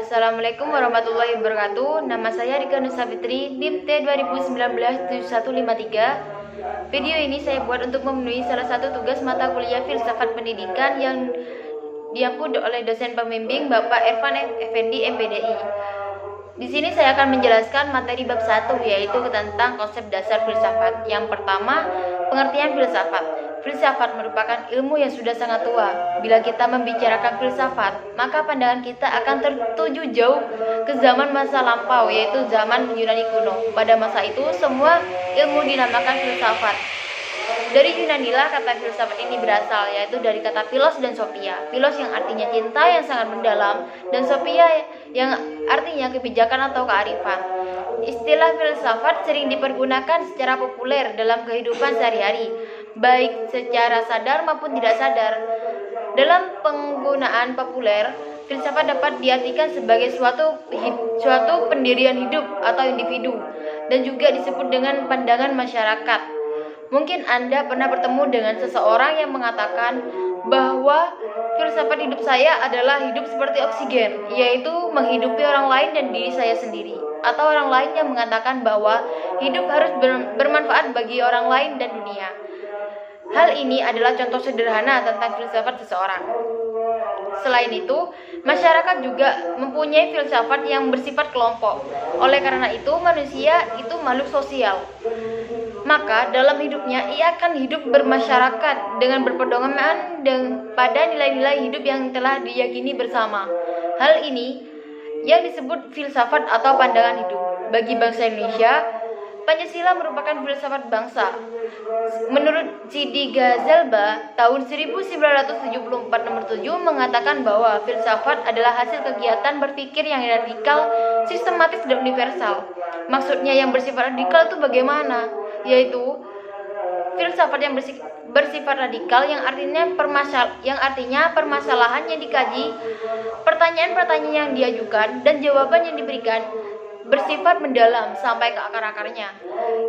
Assalamualaikum warahmatullahi wabarakatuh. Nama saya Rika Nusa Fitri, NIM T 2019-7153. Video ini saya buat untuk memenuhi salah satu tugas mata kuliah Filsafat Pendidikan yang diampu oleh dosen pembimbing Bapak Irfan Effendi MPDI. Di sini saya akan menjelaskan materi bab 1, yaitu tentang konsep dasar filsafat. Yang pertama, pengertian filsafat. Filsafat merupakan ilmu yang sudah sangat tua. Bila kita membicarakan filsafat, maka pandangan kita akan tertuju jauh ke zaman masa lampau, yaitu zaman Yunani kuno. Pada masa itu, semua ilmu dinamakan filsafat. Dari Yunani lah kata filsafat ini berasal, yaitu dari kata philos dan sophia. Philos yang artinya cinta yang sangat mendalam, dan sophia yang artinya kebijakan atau kearifan. Istilah filsafat sering dipergunakan secara populer dalam kehidupan sehari-hari, baik secara sadar maupun tidak sadar. Dalam penggunaan populer, filsafat dapat diartikan sebagai suatu pendirian hidup atau individu, dan juga disebut dengan pandangan masyarakat. Mungkin Anda pernah bertemu dengan seseorang yang mengatakan bahwa filsafat hidup saya adalah hidup seperti oksigen, yaitu menghidupi orang lain dan diri saya sendiri. Atau orang lain yang mengatakan bahwa hidup harus bermanfaat bagi orang lain dan dunia. Hal ini adalah contoh sederhana tentang filsafat seseorang. Selain itu, masyarakat juga mempunyai filsafat yang bersifat kelompok. Oleh karena itu, manusia itu makhluk sosial. Maka dalam hidupnya ia akan hidup bermasyarakat dengan berpedoman pada nilai-nilai hidup yang telah diyakini bersama. Hal ini yang disebut filsafat atau pandangan hidup. Bagi bangsa Indonesia, Pancasila merupakan filsafat bangsa. Menurut Sidi Ghazalba, tahun 1974 nomor 7 mengatakan bahwa filsafat adalah hasil kegiatan berpikir yang radikal, sistematis dan universal. Maksudnya yang bersifat radikal itu bagaimana? Yaitu filsafat yang bersifat radikal yang artinya permasalahan yang dikaji, pertanyaan-pertanyaan yang diajukan dan jawaban yang diberikan bersifat mendalam sampai ke akar-akarnya.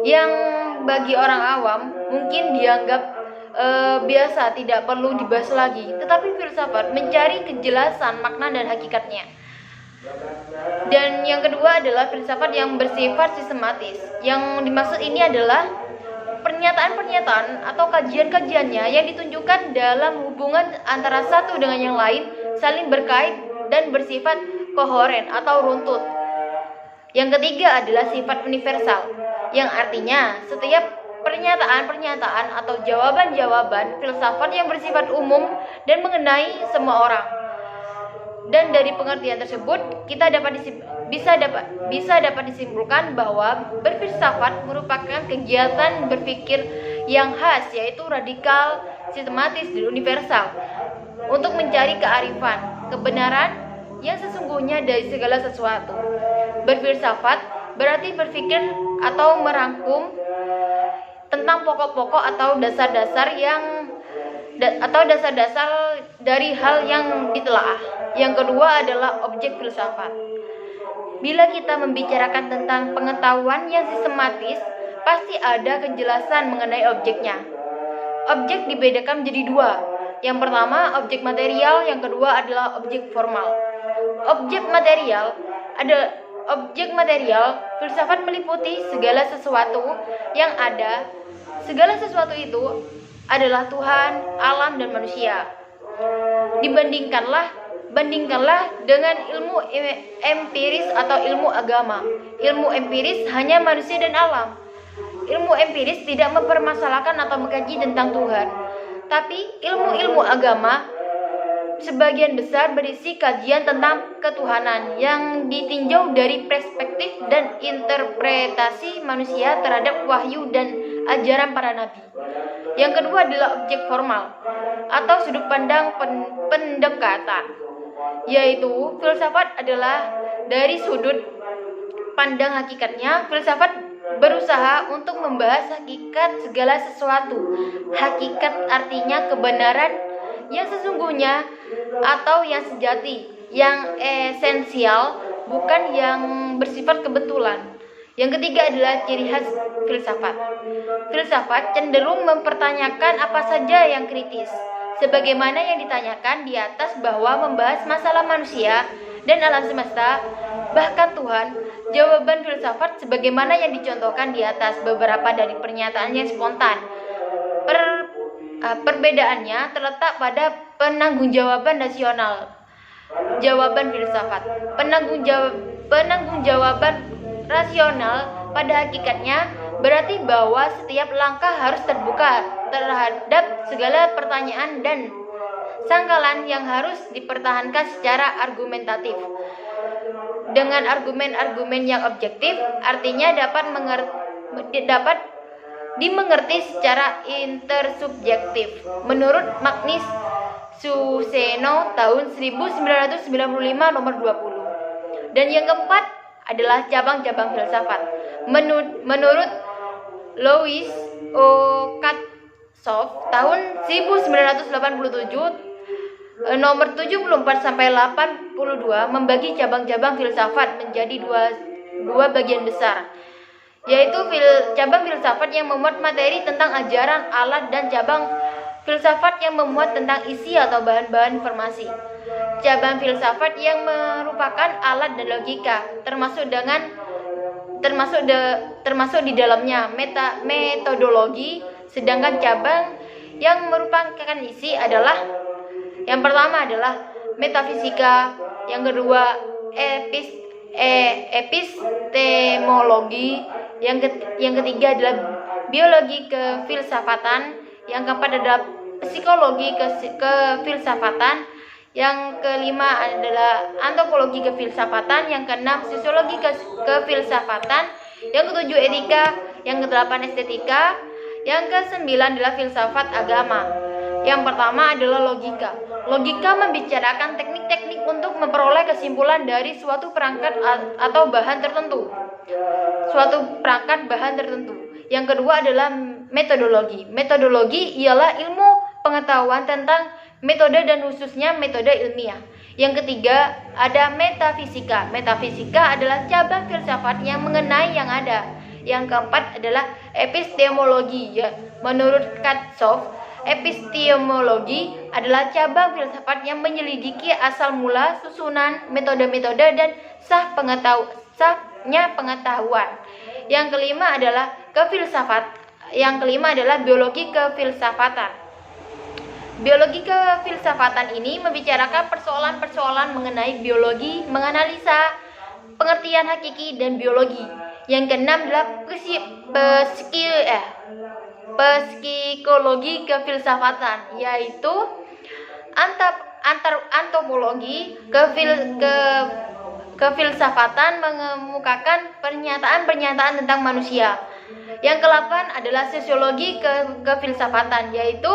Yang bagi orang awam mungkin dianggap biasa, tidak perlu dibahas lagi. Tetapi filsafat mencari kejelasan makna dan hakikatnya. Dan yang kedua adalah filsafat yang bersifat sistematis. Yang dimaksud ini adalah pernyataan-pernyataan atau kajian-kajiannya yang ditunjukkan dalam hubungan antara satu dengan yang lain, saling berkait dan bersifat kohoren atau runtut. Yang ketiga adalah sifat universal, yang artinya setiap pernyataan-pernyataan atau jawaban-jawaban filsafat yang bersifat umum dan mengenai semua orang. Dan dari pengertian tersebut kita bisa dapat disimpulkan bahwa berfilsafat merupakan kegiatan berpikir yang khas, yaitu radikal, sistematis dan universal, untuk mencari kearifan, kebenaran yang sesungguhnya dari segala sesuatu. Berfilsafat berarti berpikir atau merangkum tentang pokok-pokok atau dasar-dasar dari hal yang ditelaah. Yang kedua adalah objek filsafat. Bila kita membicarakan tentang pengetahuan yang sistematis, pasti ada kejelasan mengenai objeknya. Objek dibedakan menjadi dua. Yang pertama, objek material, yang kedua adalah objek formal. Objek material, filsafat meliputi segala sesuatu yang ada. Segala sesuatu itu adalah Tuhan, alam, dan manusia. Bandingkanlah dengan ilmu empiris atau ilmu agama. Ilmu empiris hanya manusia dan alam. Ilmu empiris tidak mempermasalahkan atau mengkaji tentang Tuhan. Tapi ilmu-ilmu agama sebagian besar berisi kajian tentang ketuhanan yang ditinjau dari perspektif dan interpretasi manusia terhadap wahyu dan ajaran para nabi. Yang kedua adalah objek formal atau sudut pandang pendekatan, yaitu filsafat adalah dari sudut pandang hakikatnya. Filsafat berusaha untuk membahas hakikat segala sesuatu. Hakikat artinya kebenaran yang sesungguhnya atau yang sejati, yang esensial, bukan yang bersifat kebetulan. Yang ketiga adalah ciri khas filsafat. Filsafat cenderung mempertanyakan apa saja yang kritis, sebagaimana yang ditanyakan di atas bahwa membahas masalah manusia dan alam semesta, bahkan Tuhan. Jawaban filsafat sebagaimana yang dicontohkan di atas, beberapa dari pernyataannya spontan. Perbedaannya terletak pada penanggung-jawaban nasional. Jawaban filsafat. Penanggung-jawaban rasional pada hakikatnya berarti bahwa setiap langkah harus terbuka terhadap segala pertanyaan dan sangkalan yang harus dipertahankan secara argumentatif. Dengan argumen-argumen yang objektif, artinya dapat dimengerti secara intersubjektif. Menurut Magnus Suseno tahun 1995 nomor 20. Dan yang keempat adalah cabang-cabang filsafat. Menurut Louis O. Katsoff tahun 1987 nomor 74 sampai 82 membagi cabang-cabang filsafat menjadi dua bagian besar, yaitu cabang filsafat yang memuat materi tentang ajaran, alat, dan cabang filsafat yang memuat tentang isi atau bahan-bahan informasi. Cabang filsafat yang merupakan alat dan logika, termasuk di dalamnya metodologi, sedangkan cabang yang merupakan isi adalah yang pertama adalah metafisika, yang kedua epistemologi, yang ketiga adalah biologi kefilsafatan, yang keempat adalah psikologi kefilsafatan, yang kelima adalah antropologi kefilsafatan, yang keenam sosiologi kefilsafatan, yang ketujuh etika, yang kedelapan estetika, yang kesembilan adalah filsafat agama. Yang pertama adalah logika. Logika membicarakan teknik-teknik untuk memperoleh kesimpulan dari suatu perangkat atau bahan tertentu. Yang kedua adalah metodologi. Metodologi ialah ilmu pengetahuan tentang metode dan khususnya metode ilmiah. Yang ketiga ada metafisika. Metafisika adalah cabang filsafat yang mengenai yang ada. Yang keempat adalah epistemologi. Menurut Katsoff, epistemologi adalah cabang filsafat yang menyelidiki asal mula, susunan, metode-metode, dan sahnya pengetahuan. Yang kelima adalah biologi kefilsafatan. Biologi kefilsafatan ini membicarakan persoalan-persoalan mengenai biologi, menganalisa pengertian hakiki dan biologi. Yang keenam adalah psikologi kefilsafatan, yaitu antropologi kefilsafatan mengemukakan pernyataan-pernyataan tentang manusia. Yang ke-8 adalah sosiologi kefilsafatan, yaitu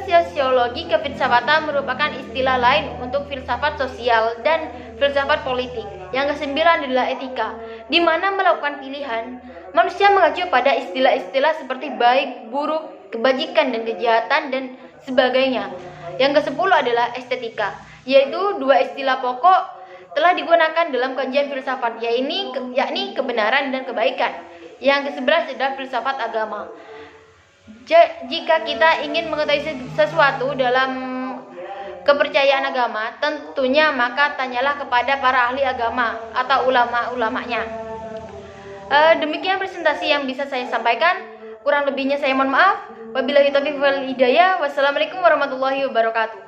sosiologi kefilsafatan merupakan istilah lain untuk filsafat sosial dan filsafat politik. Yang ke-9 adalah etika, di mana melakukan pilihan manusia mengacu pada istilah-istilah seperti baik, buruk, kebajikan dan kejahatan dan sebagainya. Yang ke-10 adalah estetika, yaitu dua istilah pokok telah digunakan dalam kajian filsafat, yakni kebenaran dan kebaikan. Yang ke-11 adalah filsafat agama. Jika kita ingin mengetahui sesuatu dalam kepercayaan agama, tentunya maka tanyalah kepada para ahli agama atau ulama-ulamanya. Demikian presentasi yang bisa saya sampaikan. Kurang lebihnya saya mohon maaf. Wabillahi taufiq wal hidayah. Wassalamualaikum warahmatullahi wabarakatuh.